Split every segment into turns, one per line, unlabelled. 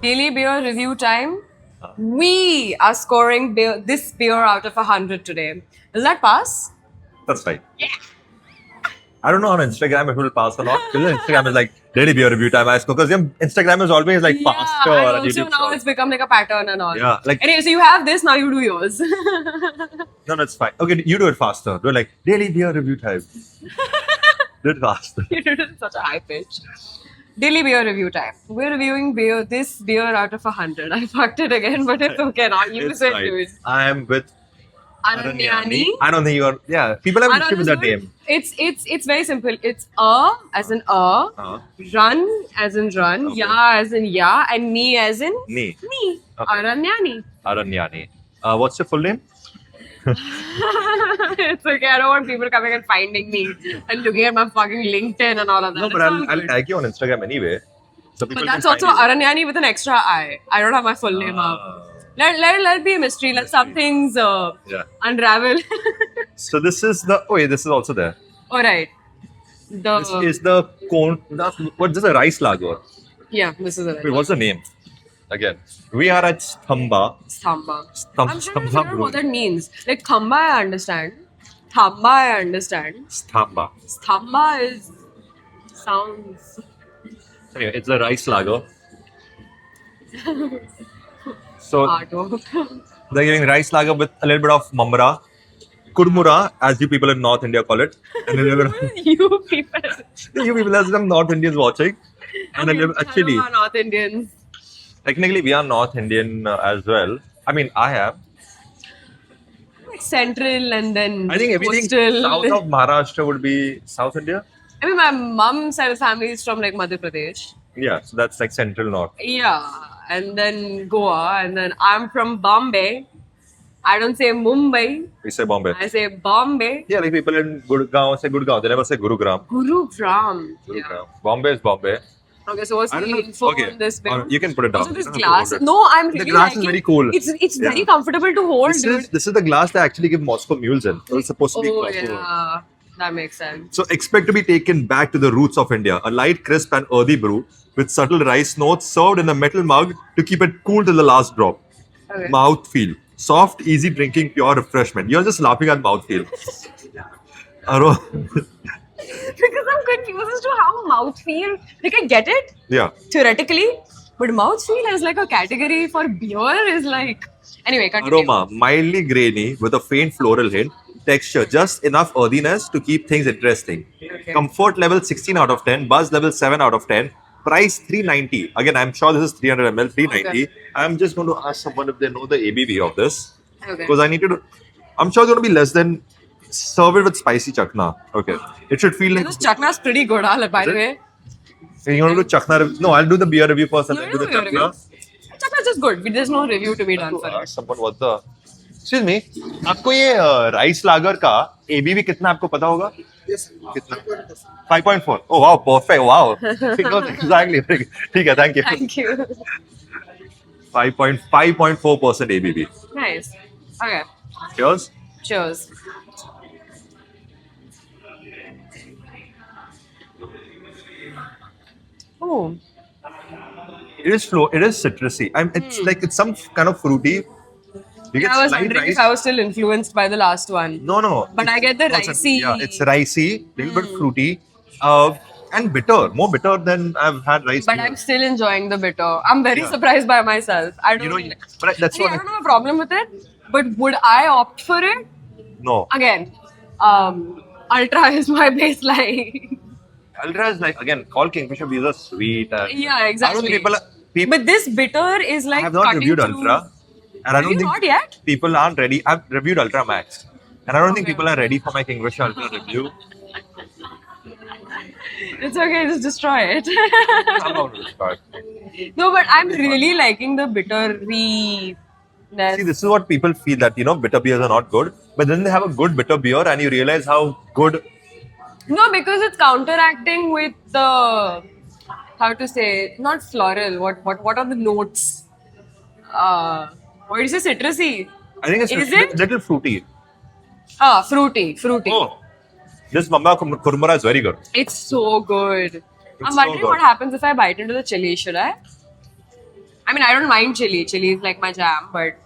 Daily beer review time. We are scoring this beer out of 100 today. Will that pass?
That's right. I don't know on Instagram if it will pass or not. Because Instagram is like daily beer review time. Because Instagram is always like faster
and
and
also
YouTube
now
short.
it's become like a pattern and all.
Yeah, like-
Anyway, so you have this, now you do yours.
No, that's fine. Okay, you do it faster. Do it like daily beer review time. Do it faster.
You did it in such a high pitch. Daily beer review time. We're reviewing this beer out of 100. I fucked it again, but it's okay now. You
It's
said
fine.
do it.
I am with
Aranyani.
I don't think you are. Yeah, people have an issue with that
Aranyani.
name.
It's very simple. It's as in run as in run,
Okay.
ya as in ya, and ni as in
Nee.
me.
Okay.
Aranyani.
Aranyani. What's your full name?
It's okay. I don't want people coming and finding me and looking at my fucking LinkedIn and all of that.
No, but
It's all
I'll
good.
tag you on Instagram anyway. So people
But
can
that's also
find you.
Aranyani with an extra I. I don't have my full name up. Let it be a mystery. Let some things
Yeah.
unravel.
So this is the. Oh, yeah, this is also there.
All right.
This is the cone. What? This is a rice lager.
Yeah, this is it.
Wait, what's the name? Again, we are at Stamba.
Stamba.
Stam-
I'm trying to
Stamba
figure out what
Brewing.
that means. Like Khamba, I understand. Thamba, I understand.
Stamba.
Stamba is sounds.
Anyway, it's a rice lager. So
hard work.
they're giving rice lager with a little bit of mamra, kurmura, as you people in North India call it, and a little bit of,
You people.
you people as some North Indians watching, and a little actually,
Hello, North Indians.
technically we are North Indian as well. I mean, I am.
Like Central and then
I think everything
coastal.
south of Maharashtra would be South India.
I mean, my mom's side of the family is from like Madhya Pradesh.
Yeah, so that's like Central North.
Yeah, and then Goa, and then I'm from Bombay. I don't say Mumbai,
We say Bombay.
I say Bombay.
Yeah, like people in Gurgaon say Gurgaon. They never say Gurugram.
Gurugram. Yeah.
Gurugram. Bombay is Bombay.
Okay, so what's
I
the
don't know.
info
Okay.
on this bit?
Or you can put it down.
Also, this
You don't have
glass.
to hold it.
No, I'm
The
really
glass is
liking-
very cool.
It's
Yeah.
very comfortable to hold, dude.
This is the glass they actually give Moscow mules in. So it's supposed to be
Oh
proper.
yeah, that makes sense.
So expect to be taken back to the roots of India. A light, crisp and earthy brew with subtle rice notes served in a metal mug to keep it cool till the last drop.
Okay.
Mouthfeel. Soft, easy drinking, pure refreshment. You're just laughing at mouthfeel.
Because I'm confused as to how mouthfeel. Like I get it
Yeah.
theoretically, but mouthfeel as like a category for beer is like. Anyway, continue.
Aroma. Mildly grainy with a faint floral hint. Texture. Just enough earthiness to keep things interesting.
Okay.
Comfort level 16 out of 10. Buzz level 7 out of 10. Price 390. Again, I'm sure this is 300 ml. 390.
Okay.
I'm just going to ask someone if they know the ABV of this.
Okay.
Because I need to do, I'm sure it's going to be less than. Serve it with spicy chakna. Okay. It should feel like.
This chakna's pretty good, huh? Like, by the
Is it?
way.
So you want to do chakna? No, I'll do the beer review first and
No,
then
no,
do the
beer
chakna.
review. Chakna's just good. There's no review to be done for it.
Someone what the. Excuse me. आपको ये rice लागर का ABV कितना आपको पता होगा? कितना? 5.4. Oh wow, perfect. Wow. Exactly. ठीक है, thank you.
Thank you.
5.4% ABV.
Nice. Okay.
Cheers.
Cheers. Oh,
It is citrusy. It's like it's some kind of fruity. You get
I was
slight
wondering
rice.
if I was still influenced by the last one.
No.
But I get the
No, it's
ricey-
Yeah, it's ricey, little bit fruity, and bitter. More bitter than I've had rice.
But
beer.
I'm still enjoying the bitter. I'm very
Yeah.
surprised by myself. I don't.
You know, but that's
I
what.
don't have a problem with it. But would I opt for it?
No.
Again, Ultra is my baseline.
Ultra is like, again, all Kingfisher beers are sweet. And
Yeah,
I don't
exactly.
think people
But this bitter is
I
like
have not
cutting
reviewed
through-
Ultra. And I
Have
don't
you
think
not yet?
people aren't ready. I've reviewed Ultra Max. And I don't think
Okay.
people are ready for my Kingfisher Ultra review.
It's okay, just destroy it.
I'm not going to start.
No, but I'm really liking the bittery.
See, this is what people feel that, bitter beers are not good. But then they have a good bitter beer and you realize how good.
No, because it's counteracting with the how to say not floral. What are the notes? What do you say? Citrusy.
I think it's
Is
a
it?
little fruity.
Fruity.
Oh, this Mamba Kurmura is very good.
It's so good. I'm
so
wondering
good.
what happens if I bite into the chili. Should I? I mean, I don't mind chili. Chili is like my jam, but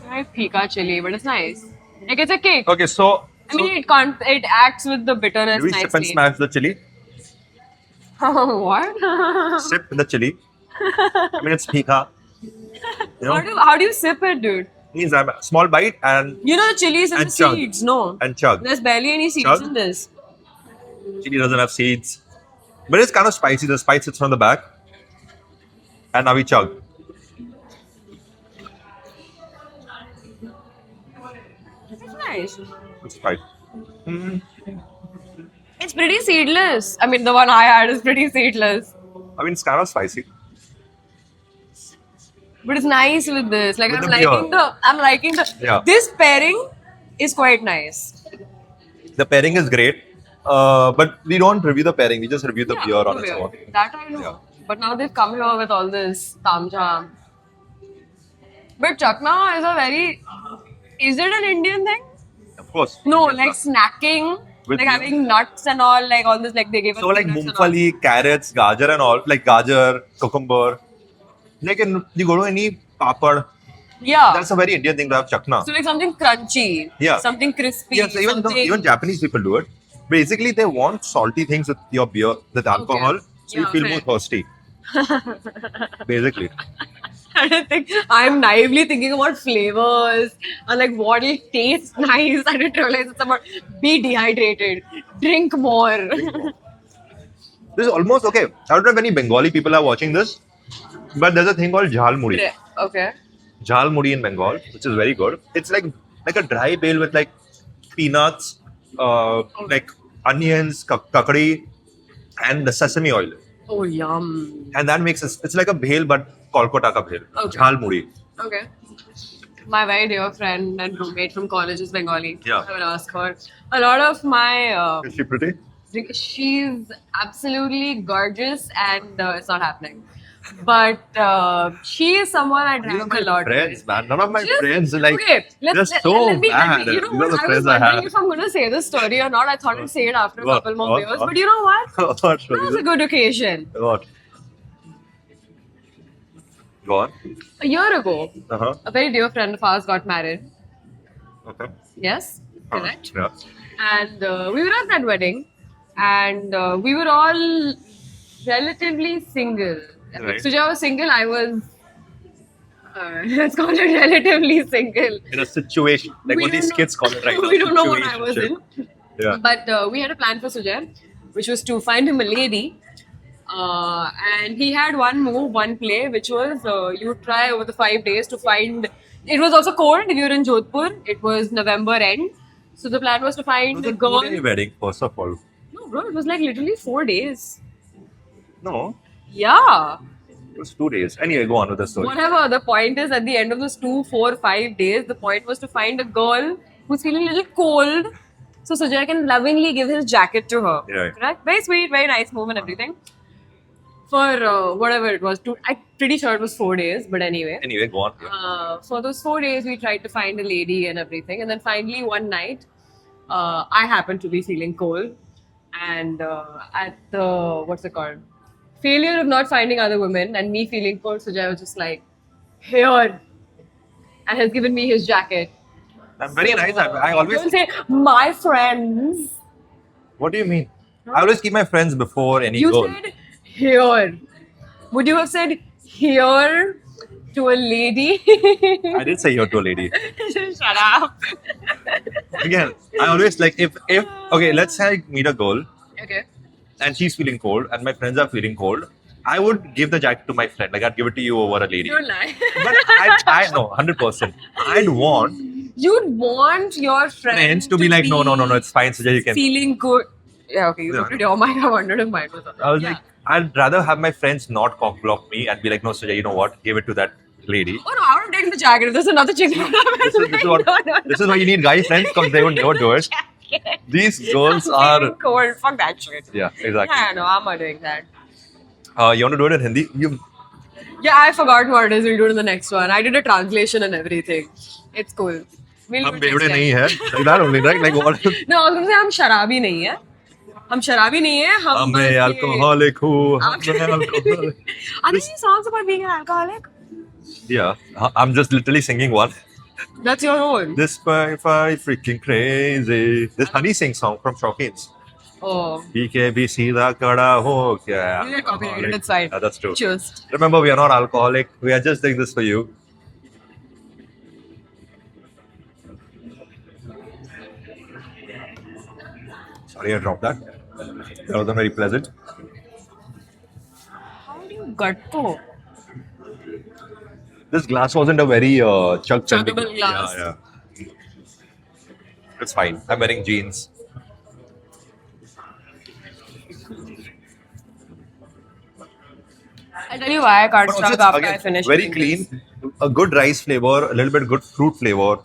I like pika chili, but it's nice. Like it's a cake.
Okay, so,
I mean, it can't. It acts with the bitterness
do we sip and
nicely.
smash the chili?
What?
Sip the chili. I mean, it's pika. You know,
How do you sip it, dude?
means I'm a small bite and
You know, chili is in
And
the
chug.
seeds. No,
chug.
there's barely any seeds
Chug?
in this.
Chili doesn't have seeds, but it's kind of spicy. The spice sits on the back, and now we chug.
It's nice.
It's spice.
It's pretty seedless. I mean, the one I had is pretty seedless.
I mean, it's kind of spicy.
But it's nice with this. Like
With
I'm
the beer.
liking the
Yeah.
This pairing is quite nice.
The pairing is great, but we don't review the pairing. We just review the
Yeah,
beer
the
on its
beer.
own.
That I know.
Yeah.
But now they've come here with all this tamjam. But chakna is a very. Is it an Indian thing?
Of course.
No,
Yes,
like
sir.
snacking,
With
like
beer.
having nuts and all, like all this, like they gave us.
So like
peanuts and all.
mungfali, carrots, gajar and all, like gajar, cucumber. Like you go to any papad,
Yeah.
that's a very Indian thing to have chakna.
So like something crunchy.
Yeah.
Something crispy.
Yes, even
something...
even Japanese people do it. Basically, they want salty things with your beer, with alcohol, so you
Yeah,
feel
fair.
more thirsty. Basically,
I don't think I'm naively thinking about flavors and like what will taste nice. I didn't realize it's about be dehydrated, drink more.
this is almost okay. I don't know if any Bengali people are watching this, but there's a thing called jhal mudi.
Okay.
Jhal mudi in Bengal, which is very good. It's like a dry bale with like peanuts, like onions, kakadi, and the sesame oil.
Oh yum.
And that makes it's like a bhel but Kolkata ka bhel.
Okay.
Jhal mudi.
Okay. My very dear friend and roommate from college is Bengali.
Yeah.
I will ask her. A lot of my
Is she pretty?
she's absolutely gorgeous and it's not happening. But she is someone I
These are
drank
my
a lot.
friends, man. None of my
Just-
friends like
okay,
they're
let
so
me,
bad.
you know
These
what?
are the
I was
friends I
wondering
have.
if I'm going to say this story or not. I thought I'd say it after a
What?
couple more
What?
beers.
What?
But you know what?
What?
That was a good occasion.
What? Go on.
A year ago,
Uh-huh.
a very dear friend of ours got married.
Okay.
Yes, correct.
Yeah.
And we were at that wedding, and we were all relatively single.
Right.
Suja was single. I was. Let's call it relatively single.
In a situation. Like
We
what these
don't know-
kids call it right now.
we don't know what I was in.
Situationship. Yeah.
But we had a plan for Sujay, which was to find him a lady. And he had one move, one play, which was you try over the 5 days to find. It was also cold. We were in Jodhpur. It was November end. So the plan was to
It
find
was
a
a
girl.
2-day wedding, first of all.
No, bro, it was like literally 4 days.
No,
Yeah.
it was 2 days. Anyway, go on with the story.
Whatever. The point is, at the end of those 2, 4, 5 days, the point was to find a girl who's feeling a little cold. So Sujay can lovingly give his jacket to her.
Right.
Correct? Very sweet, very nice move and everything. For whatever it was, I'm pretty sure it was 4 days, but anyway.
Anyway, go on. Yeah.
For those 4 days, we tried to find a lady and everything. And then finally, one night, I happened to be feeling cold. And at the, what's it called? Failure of not finding other women and me feeling cold, Sujay was just like, here. And has given me his jacket.
I'm very nice. I always.
Don't say, my friends.
What do you mean? I always keep my friends before any
You
goal.
said, here. Would you have said, here to a lady?
I did say you're to a lady.
Shut up.
Again, I always like if okay, let's say I meet a girl
Okay.
and she's feeling cold and my friends are feeling cold. I would give the jacket to my friend. Like I'd give it to you over a lady.
Don't lie.
But I know 100%. I'd want
You'd want your
friends to be like, no, it's fine, Sujay, you can.
feeling good. Yeah, okay, you
Yeah.
put it on my I wondered if mine was on.
I was
Yeah.
like, I'd rather have my friends not cock block me and be like, no, Sujay, you know what? Give it to that lady.
Oh no, I would have taken the jacket. If there's another chick.
This is what this is why you need guy friends because they would never do it. These girls are
cold. Fuck that shit.
yeah, exactly.
Yeah, no, I'm not doing that.
You want to do it in Hindi? You
Yeah, I forgot what it is. We'll do it in the next one. I did a translation and everything. It's cool. We'll
हम
do it
बेवड़े
next
नहीं
time.
हैं. Like that only, right? Like what?
No, I was going to say हम शराबी नहीं है. हम शराबी नहीं है. हम
मैं
बस
alcoholic हूँ. मैं alcoholic.
Are these songs about being an alcoholic?
Yeah, I'm just literally singing one.
That's your own.
This Spotify freaking crazy. This Honey Sing song from Shawkins.
Oh.
BKB सीधा खड़ा हो क्या?
You get copyrighted, it's fine.
Yeah, that's true.
Just.
Remember, we are not alcoholic. We are just doing this for you. Sorry, I dropped that. That wasn't very pleasant.
How do you gut to?
This glass wasn't a very
Chuggable glass.
Yeah, yeah. It's fine. I'm wearing jeans.
I'll tell you why I can't
But also
stop
it's,
after
again,
I finish.
very
eating
clean,
this.
a good rice flavor, a little bit good fruit flavor.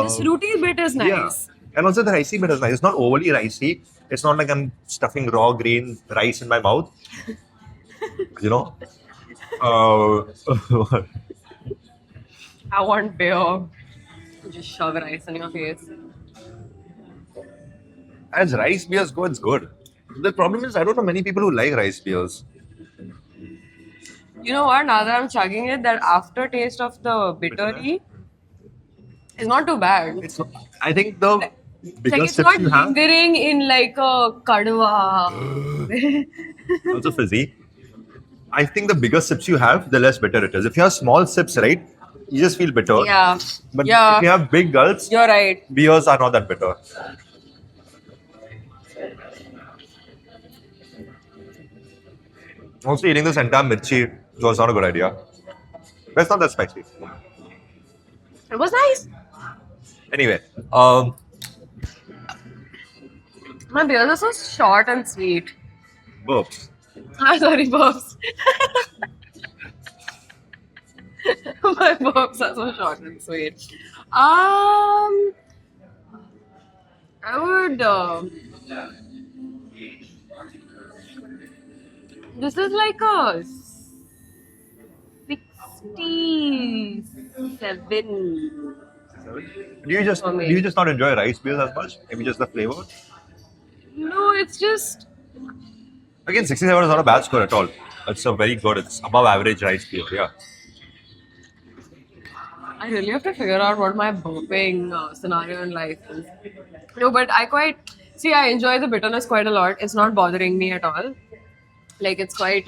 This fruity bit is
Yeah.
nice.
And also the ricey bit is nice. It's not overly ricey. It's not like I'm stuffing raw green rice in my mouth. You know?
I want beer. Just shove rice in your face.
as rice beers go, it's good. The problem is I don't know many people who like rice beers.
You know what? Now that I'm chugging it, that aftertaste of the bittery is not too bad.
It's not, I think the
It's like
biggest
it's
tips
not
you have
lingering in like a kadwa.
also fizzy. I think the bigger sips you have, the less bitter it is. If you have small sips, right, you just feel bitter.
Yeah.
But
Yeah.
if you have big gulps,
You're right.
beers are not that bitter. Also, eating this entire mirchi was not a good idea. But it's not that spicy.
It was nice.
Anyway,
My beers are so short and sweet.
burps.
Ah, sorry, burps. My burps are so short and sweet. I would. This is like a 67.
Do you just
For me.
not enjoy rice beers as much? Maybe just the flavor.
No, it's just.
Again, 67 is not a bad score at all. It's a very good. It's above average rice beer. Yeah.
I really have to figure out what my burping scenario in life is. No, but I quite. See, I enjoy the bitterness quite a lot. It's not bothering me at all. Like, it's quite.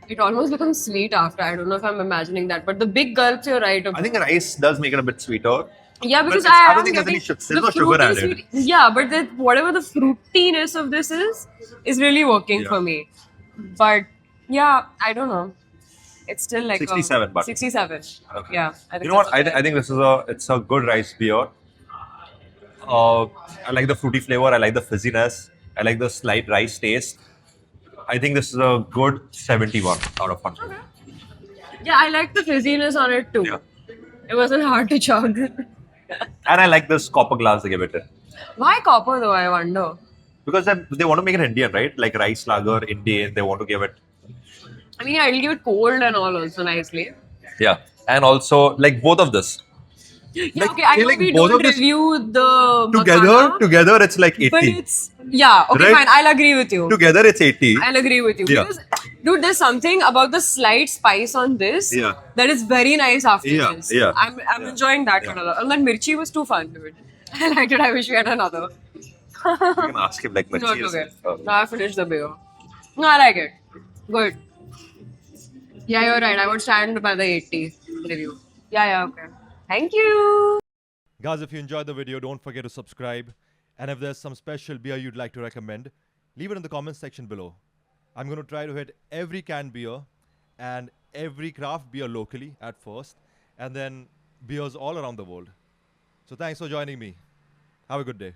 It almost becomes sweet after. I don't know if I'm imagining that. But the big gulps, you're right.
I think rice does make it a bit sweeter.
Yeah, because
it's- I
I
don't
am
think there's
getting
any there's
the
no sugar
fruity
added.
sweet- Yeah, but whatever the fruitiness of this is really working
Yeah.
for me. But yeah, I don't know. It's still like
67, but-
67.
Okay.
Yeah, I think
You know what?
that's
I think this is it's a good rice beer. I like the fruity flavor. I like the fizziness. I like the slight rice taste. I think this is a good 71 out of 100.
Yeah, I like the fizziness on it too.
Yeah.
It wasn't hard to chug.
And I like this copper glass they give it in.
Why copper though? I wonder.
Because they want to make it Indian, right? Like rice lager, Indian, they want to give it.
I mean, I'll give it cold and all also nicely.
Yeah. And also, like both of this.
Yeah,
Like,
okay, I know
like
we
both
don't
of this
review the
Together,
Makana,
it's like 80.
but it's yeah. Okay,
Right?
fine. I'll agree with you.
Together, it's 80.
I'll agree with you.
Yeah.
Because, dude, there's something about the slight spice on this
Yeah.
that is very nice after
Yeah,
this.
yeah,
I'm
yeah.
enjoying that
Yeah.
kind of lot. And that mirchi was too fun, dude. I liked it. I wish we had another.
You can ask him like
Not
Mirchi is.
okay. Now I finished the beer. No, I like it. Good. Yeah, you're right. I would stand by the 80 review. Yeah, okay. Thank you.
Guys, if you enjoyed the video, don't forget to subscribe. And if there's some special beer you'd like to recommend, leave it in the comments section below. I'm going to try to hit every canned beer and every craft beer locally at first, and then beers all around the world. So thanks for joining me. Have a good day.